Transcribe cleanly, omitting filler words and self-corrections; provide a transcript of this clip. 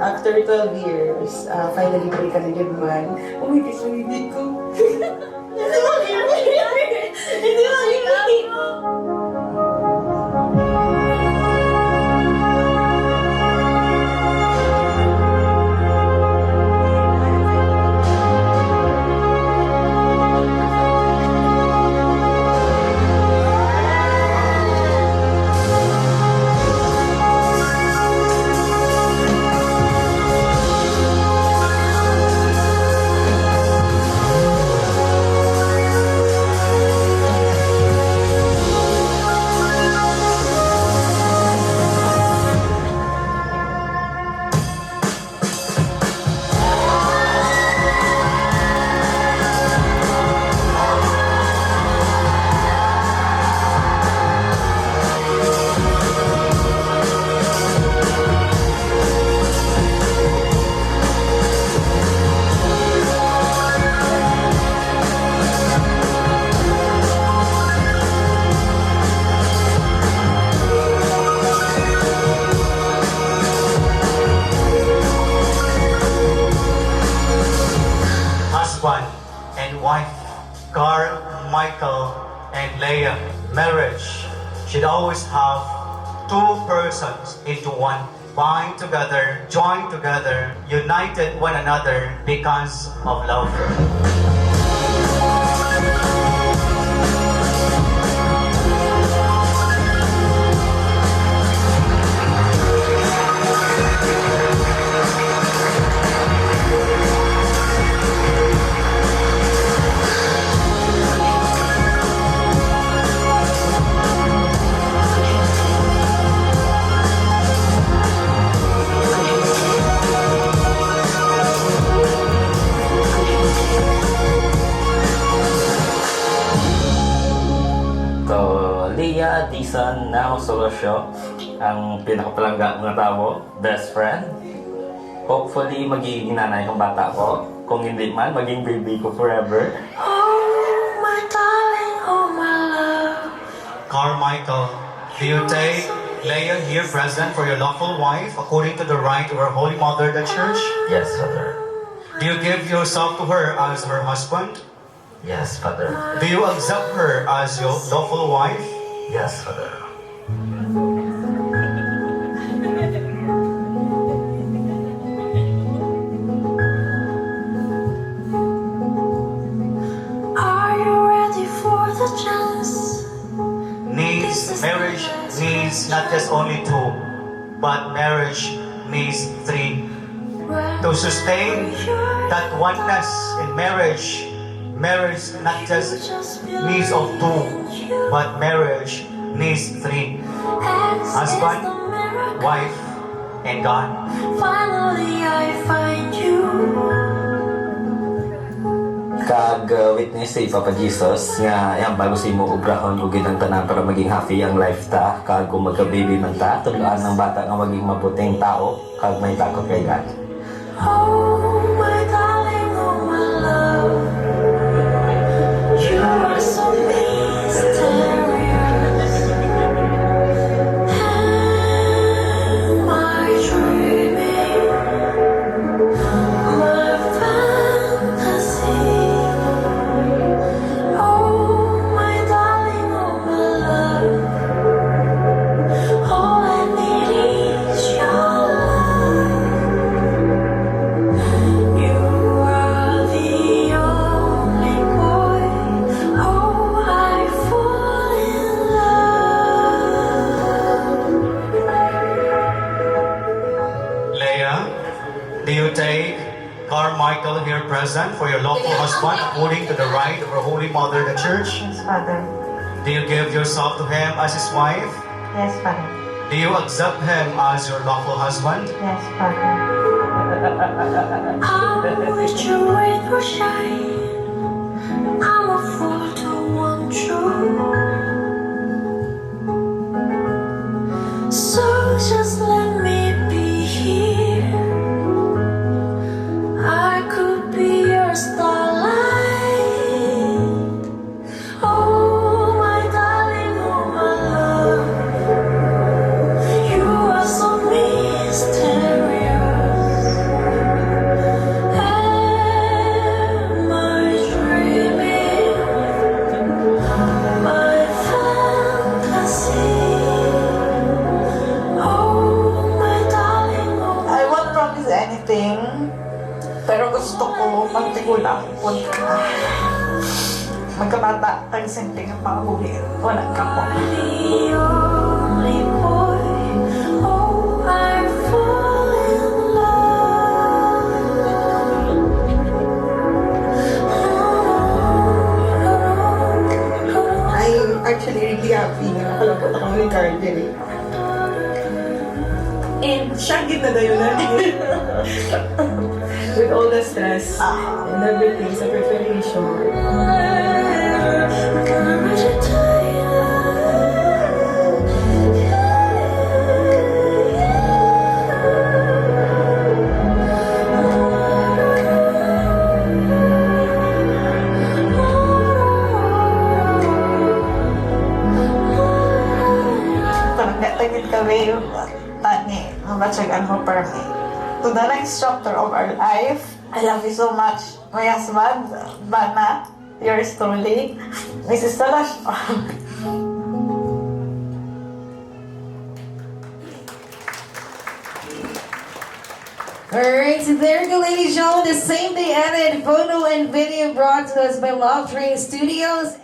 After 12 years, finally balik ka na din man. Oh my gosh, ang hindi ko. Hindi mo Hindi mo husband and wife, Carl, Michael, and Leah. Marriage should always have two persons into one, bind together, join together, united one another because of love. Leah, Tisan, now Solosyo, ang pinakapalangga ng tao, best friend. Hopefully, magiging nanay ng bata ko. Kung hindi man, maging baby ko forever. Oh, my darling, oh, my love. Carmichael, do you take Leah here present for your lawful wife according to the right of our Holy Mother, the Church? Yes, Father. Do you give yourself to her as her husband? Yes, Father. Do you accept her as your lawful wife? Yes, Father. Are you ready for the chance? Marriage needs not just only two, but marriage needs three. To sustain that oneness in marriage, marriage not just needs of two, but marriage needs three. Husband, wife, and God. Finally, I find you. Kag witness si Papa Jesus nga yang bago si mo ubrahon ug ang tanan para maging happy ang life ta kag kung magka-baby man ta tuluan ng bata nga maging mabuting tao kag may takot kay God. Oh, my darling, oh, my love. You are so mysterious. Am I dreaming? My fantasy. Oh, my darling, oh, my love. All I need is your love. You are the only boy. Oh, I fall in love. Leah, do you take Carmichael here present for your lawful husband according to the right of our Holy Mother, the Church? Yes, Father. Do you give yourself to him as his wife? Yes, Father. Do you accept him as your lawful husband? Yes, Father. I wish your rain would shine. I'm a fool to want you. So just let me be here. I could be your starlight. Oh, my darling, oh, my love. magtigulang punta. Magkabata, tagsinting ang mga buhi. Wala ka po. The only boy, oh, I fall in love. I'm actually really happy na nakalapot ako ni Cardin. And siya kita na yun with all the stress and everything sa preparation. Parang gatagin kami yung tani, mabatsagan mo para me. To the next chapter of our life, I love you so much. My husband, Bana, yours truly, Mrs. Talash. Alright, so there you go, ladies and gentlemen. The same day edited photo and video brought to us by Love Train Studios.